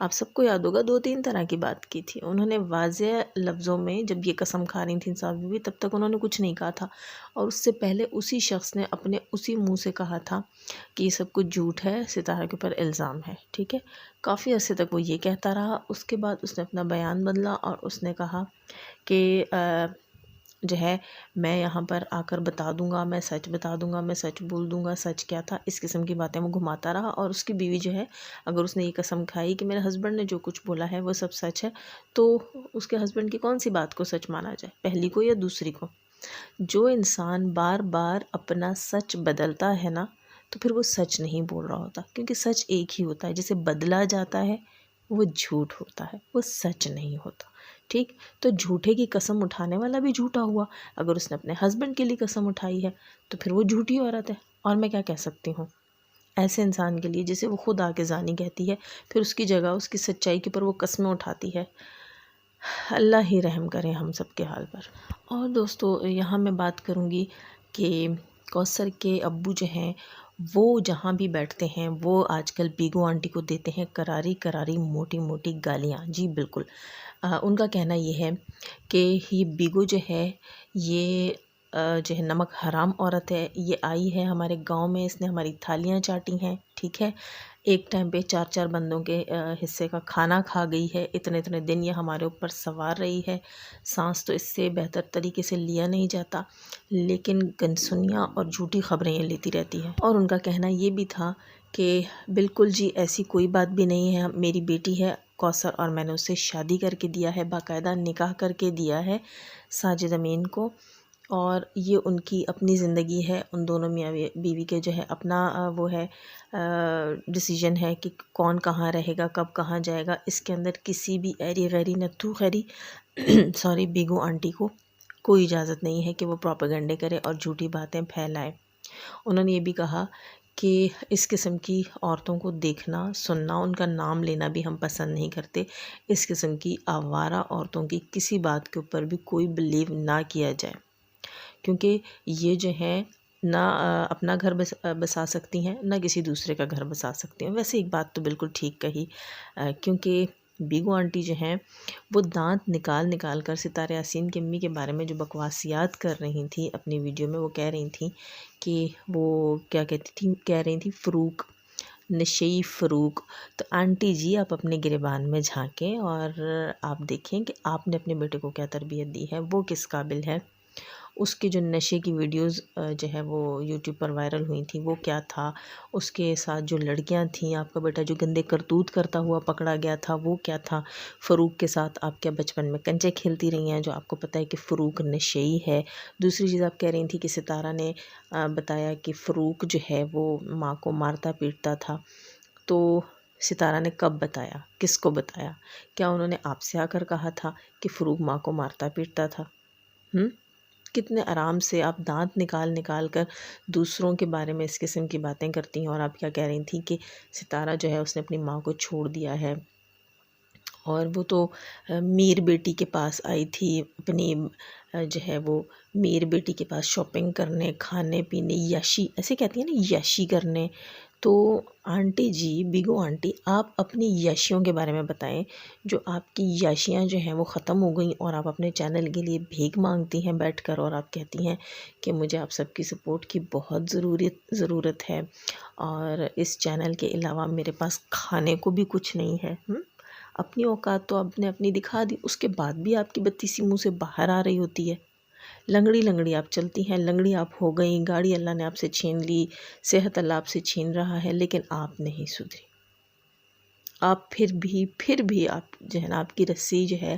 آپ سب کو یاد ہوگا 2-3 طرح کی بات کی تھی انہوں نے واضح لفظوں میں، جب یہ قسم کھا رہی تھیں صاحب بھی، تب تک انہوں نے کچھ نہیں کہا تھا، اور اس سے پہلے اسی شخص نے اپنے اسی منہ سے کہا تھا کہ یہ سب کچھ جھوٹ ہے، ستارہ کے اوپر الزام ہے، ٹھیک ہے۔ کافی عرصے تک وہ یہ کہتا رہا، اس کے بعد اس نے اپنا بیان بدلا اور اس نے کہا کہ جو ہے میں یہاں پر آ کر بتا دوں گا، میں سچ بتا دوں گا، میں سچ بول دوں گا، سچ کیا تھا، اس قسم کی باتیں وہ گھماتا رہا۔ اور اس کی بیوی جو ہے، اگر اس نے یہ قسم کھائی کہ میرے ہسبینڈ نے جو کچھ بولا ہے وہ سب سچ ہے، تو اس کے ہسبینڈ کی کون سی بات کو سچ مانا جائے، پہلی کو یا دوسری کو؟ جو انسان بار بار اپنا سچ بدلتا ہے نا، تو پھر وہ سچ نہیں بول رہا ہوتا، کیونکہ سچ ایک ہی ہوتا ہے، جسے بدلا جاتا ہے وہ جھوٹ ہوتا ہے، وہ سچ نہیں ہوتا، ٹھیک۔ تو جھوٹے کی قسم اٹھانے والا بھی جھوٹا ہوا، اگر اس نے اپنے ہسبینڈ کے لیے قسم اٹھائی ہے تو پھر وہ جھوٹی عورت ہے، اور میں کیا کہہ سکتی ہوں ایسے انسان کے لیے جسے وہ خود آ کے زانی کہتی ہے، پھر اس کی جگہ اس کی سچائی کے اوپر وہ قسمیں اٹھاتی ہے۔ اللہ ہی رحم کرے ہم سب کے حال پر۔ اور دوستو یہاں میں بات کروں گی کہ کوثر کے ابو جو ہیں وہ جہاں بھی بیٹھتے ہیں وہ آج کل بیگو آنٹی کو دیتے ہیں کراری کراری موٹی موٹی گالیاں، جی بالکل۔ ان کا کہنا یہ ہے کہ یہ بیگو جو ہے یہ جو ہے نمک حرام عورت ہے، یہ آئی ہے ہمارے گاؤں میں، اس نے ہماری تھالیاں چاٹی ہیں، ٹھیک ہے، ایک ٹائم پہ 4 بندوں کے حصے کا کھانا کھا گئی ہے، اتنے دن یہ ہمارے اوپر سوار رہی ہے، سانس تو اس سے بہتر طریقے سے لیا نہیں جاتا، لیکن گنسنیاں اور جھوٹی خبریں یہ لیتی رہتی ہے۔ اور ان کا کہنا یہ بھی تھا کہ بالکل جی ایسی کوئی بات بھی نہیں ہے، میری بیٹی ہے کوثر اور میں نے اسے شادی کر کے دیا ہے، باقاعدہ نکاح کر کے دیا ہے ساجد امین کو، اور یہ ان کی اپنی زندگی ہے، ان دونوں میاں بیوی کے جو ہے اپنا وہ ہے ڈیسیجن ہے کہ کون کہاں رہے گا، کب کہاں جائے گا، اس کے اندر کسی بھی ایری غیری نتھو خیری سوری بیگو آنٹی کو کوئی اجازت نہیں ہے کہ وہ پروپیگنڈے کرے اور جھوٹی باتیں پھیلائے۔ انہوں نے یہ بھی کہا کہ اس قسم کی عورتوں کو دیکھنا سننا، ان کا نام لینا بھی ہم پسند نہیں کرتے، اس قسم کی آوارہ عورتوں کی کسی بات کے اوپر بھی کوئی بلیو نہ کیا جائے، کیونکہ یہ جو ہیں نہ اپنا گھر بسا سکتی ہیں، نہ کسی دوسرے کا گھر بسا سکتی ہیں۔ ویسے ایک بات تو بالکل ٹھیک کہی، کیونکہ بیگو آنٹی جو ہیں وہ دانت نکال کر ستارہ یاسین کی امی کے بارے میں جو بکواسیات کر رہی تھیں اپنی ویڈیو میں، وہ کہہ رہی تھیں کہ وہ کیا کہتی تھیں، کہہ رہی تھیں فروق، نشئی فروق۔ تو آنٹی جی آپ اپنے گریبان میں جھانکیں اور آپ دیکھیں کہ آپ نے اپنے بیٹے کو کیا تربیت دی ہے، وہ کس قابل ہے، اس کی جو نشے کی ویڈیوز جو ہے وہ یوٹیوب پر وائرل ہوئی تھیں وہ کیا تھا، اس کے ساتھ جو لڑکیاں تھیں، آپ کا بیٹا جو گندے کرتوت کرتا ہوا پکڑا گیا تھا وہ کیا تھا، فروق کے ساتھ آپ کیا بچپن میں کنچے کھیلتی رہی ہیں جو آپ کو پتہ ہے کہ فروق نشئی ہے۔ دوسری چیز آپ کہہ رہی تھیں کہ ستارہ نے بتایا کہ فروق جو ہے وہ ماں کو مارتا پیٹتا تھا، تو ستارہ نے کب بتایا، کس کو بتایا؟ کیا انہوں نے آپ سے آ کر کہا تھا کہ فروق ماں کو مارتا پیٹتا تھا؟ کتنے آرام سے آپ دانت نکال کر دوسروں کے بارے میں اس قسم کی باتیں کرتی ہیں، اور آپ کیا کہہ رہی تھیں کہ ستارہ جو ہے اس نے اپنی ماں کو چھوڑ دیا ہے، اور وہ تو میر بیٹی کے پاس آئی تھی اپنی جو ہے وہ میر بیٹی کے پاس شاپنگ کرنے، کھانے پینے، یاشی ایسے کہتی ہیں نا، یاشی کرنے۔ تو آنٹی جی، بیگو آنٹی، آپ اپنی یاشیوں کے بارے میں بتائیں، جو آپ کی یاشیاں جو ہیں وہ ختم ہو گئیں اور آپ اپنے چینل کے لیے بھیک مانگتی ہیں بیٹھ کر، اور آپ کہتی ہیں کہ مجھے آپ سب کی سپورٹ کی بہت ضرورت ہے، اور اس چینل کے علاوہ میرے پاس کھانے کو بھی کچھ نہیں ہے۔ اپنی اوقات تو آپ نے اپنی دکھا دی، اس کے بعد بھی آپ کی بتی سی منہ سے باہر آ رہی ہوتی ہے، لنگڑی آپ چلتی ہیں، لنگڑی آپ ہو گئیں، گاڑی اللہ نے آپ سے چھین لی، صحت اللہ آپ سے چھین رہا ہے، لیکن آپ نہیں سدھری، آپ پھر بھی آپ جو ہے نا، آپ کی رسی جو ہے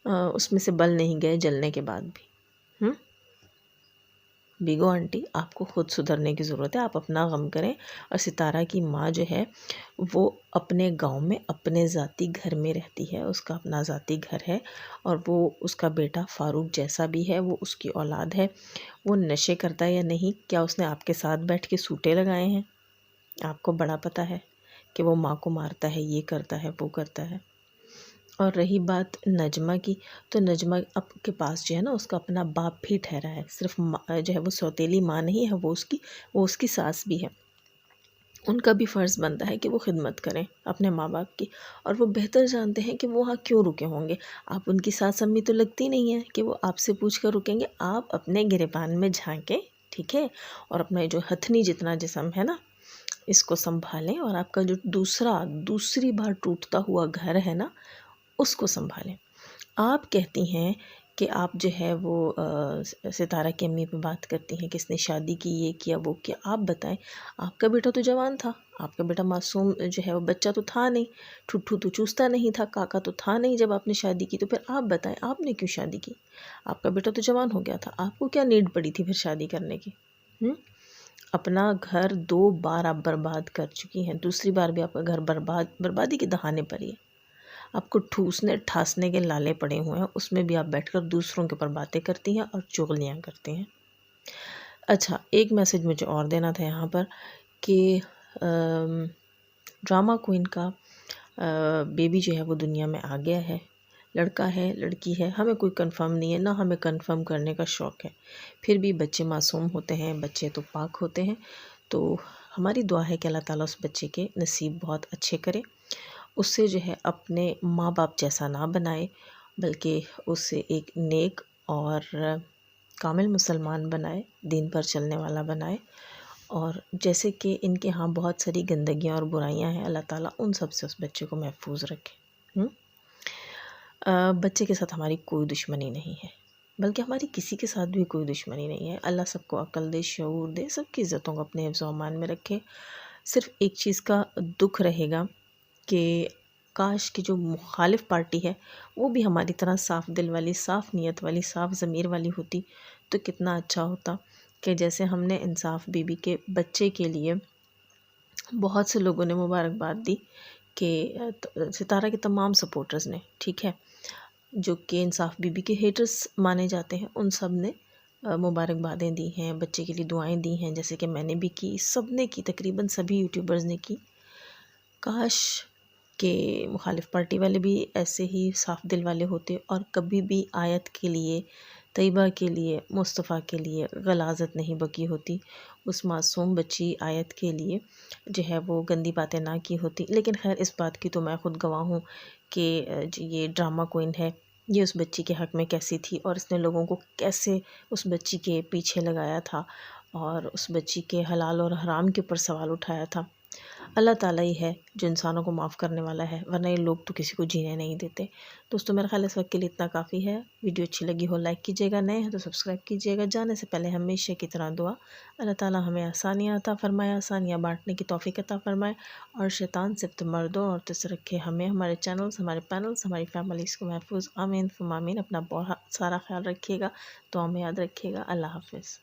اس میں سے بل نہیں گئے جلنے کے بعد بھی۔ بیگو آنٹی، آپ کو خود سدھرنے کی ضرورت ہے، آپ اپنا غم کریں، اور ستارہ کی ماں جو ہے وہ اپنے گاؤں میں اپنے ذاتی گھر میں رہتی ہے، اس کا اپنا ذاتی گھر ہے، اور وہ اس کا بیٹا فاروق جیسا بھی ہے، وہ اس کی اولاد ہے، وہ نشے کرتا ہے یا نہیں، کیا اس نے آپ کے ساتھ بیٹھ کے سوٹے لگائے ہیں؟ آپ کو بڑا پتہ ہے کہ وہ ماں کو مارتا ہے، یہ کرتا ہے، وہ کرتا ہے۔ اور رہی بات نجمہ کی، تو نجمہ اب کے پاس جو ہے نا اس کا اپنا باپ بھی ٹھہرا ہے، صرف جو ہے وہ سوتیلی ماں نہیں ہے، وہ اس کی ساس بھی ہے، ان کا بھی فرض بنتا ہے کہ وہ خدمت کریں اپنے ماں باپ کی، اور وہ بہتر جانتے ہیں کہ وہ وہاں کیوں رکے ہوں گے۔ آپ ان کی ساس امی تو لگتی نہیں ہیں کہ وہ آپ سے پوچھ کر رکیں گے۔ آپ اپنے گریبان میں جھانکیں، ٹھیک ہے، اور اپنا جو ہتھنی جتنا جسم ہے نا، اس کو سنبھالیں، اور آپ کا جو دوسری بار ٹوٹتا ہوا گھر ہے نا، اس کو سنبھالیں۔ آپ کہتی ہیں کہ آپ جو ہے وہ ستارہ کی امی پہ بات کرتی ہیں کہ اس نے شادی کی، یہ کیا وہ کیا۔ آپ بتائیں، آپ کا بیٹا تو جوان تھا، آپ کا بیٹا معصوم جو ہے وہ بچہ تو تھا نہیں، ٹھٹھو تو چوستا نہیں تھا، کاکا تو تھا نہیں جب آپ نے شادی کی۔ تو پھر آپ بتائیں آپ نے کیوں شادی کی؟ آپ کا بیٹا تو جوان ہو گیا تھا، آپ کو کیا نیڈ پڑی تھی پھر شادی کرنے کی؟ اپنا گھر 2 بار آپ برباد کر چکی ہیں، دوسری بار بھی آپ کا گھر بربادی کے دہانے پر ہی ہے۔ آپ کو ٹھوسنے ٹھاسنے کے لالے پڑے ہوئے ہیں، اس میں بھی آپ بیٹھ کر دوسروں کے اوپر باتیں کرتی ہیں اور چغلیاں کرتی ہیں۔ اچھا، ایک میسج مجھے اور دینا تھا یہاں پر کہ ڈرامہ کوئن کا بیبی جو ہے وہ دنیا میں آ گیا ہے، لڑکا ہے لڑکی ہے، ہمیں کوئی کنفرم نہیں ہے، نہ ہمیں کنفرم کرنے کا شوق ہے۔ پھر بھی بچے معصوم ہوتے ہیں، بچے تو پاک ہوتے ہیں، تو ہماری دعا ہے کہ اللہ تعالیٰ اس بچے کے نصیب بہت اچھے کرے، اسے جو ہے اپنے ماں باپ جیسا نہ بنائے، بلکہ اسے ایک نیک اور کامل مسلمان بنائے، دین پر چلنے والا بنائے، اور جیسے کہ ان کے ہاں بہت ساری گندگیاں اور برائیاں ہیں، اللہ تعالیٰ ان سب سے اس بچے کو محفوظ رکھے۔ بچے کے ساتھ ہماری کوئی دشمنی نہیں ہے، بلکہ ہماری کسی کے ساتھ بھی کوئی دشمنی نہیں ہے۔ اللہ سب کو عقل دے، شعور دے، سب کی عزتوں کو اپنے حفظ و امان میں رکھے۔ صرف ایک چیز کا دکھ رہے گا کہ کاش کہ جو مخالف پارٹی ہے وہ بھی ہماری طرح صاف دل والی، صاف نیت والی، صاف ضمیر والی ہوتی تو کتنا اچھا ہوتا، کہ جیسے ہم نے انصاف بی بی کے بچے کے لیے بہت سے لوگوں نے مبارکباد دی، کہ ستارہ کے تمام سپورٹرز نے، ٹھیک ہے، جو کہ انصاف بی بی کے ہیٹرز مانے جاتے ہیں، ان سب نے مبارکبادیں دی ہیں، بچے کے لیے دعائیں دی ہیں، جیسے کہ میں نے بھی کی، سب نے کی، تقریباً سبھی یوٹیوبرز نے کی۔ کاش کہ مخالف پارٹی والے بھی ایسے ہی صاف دل والے ہوتے اور کبھی بھی آیت کے لیے، طیبہ کے لیے، مصطفیٰ کے لیے غلاظت نہیں بکی ہوتی، اس معصوم بچی آیت کے لیے جو ہے وہ گندی باتیں نہ کی ہوتی۔ لیکن خیر، اس بات کی تو میں خود گواہ ہوں کہ یہ ڈرامہ کوئن ہے، یہ اس بچی کے حق میں کیسی تھی، اور اس نے لوگوں کو کیسے اس بچی کے پیچھے لگایا تھا، اور اس بچی کے حلال اور حرام کے اوپر سوال اٹھایا تھا۔ اللہ تعالیٰ ہی ہے جو انسانوں کو معاف کرنے والا ہے، ورنہ یہ لوگ تو کسی کو جینے نہیں دیتے۔ دوستو، میرا خیال اس وقت کے لیے اتنا کافی ہے۔ ویڈیو اچھی لگی ہو لائک کیجیے گا، نئے ہیں تو سبسکرائب کیجیے گا۔ جانے سے پہلے ہمیشہ کی طرح دعا، اللہ تعالیٰ ہمیں آسانیاں عطا فرمائے، آسانیاں بانٹنے کی توفیق عطا فرمائے، اور شیطان سے مردوں اور عورتوں سے رکھے ہمیں، ہمارے چینلز، ہمارے پینلز، ہماری فیملیز کو محفوظ۔ آمین ثم آمین۔ اپنا بہت سارا خیال رکھیے گا، دعا میں یاد رکھیے گا۔ اللہ حافظ۔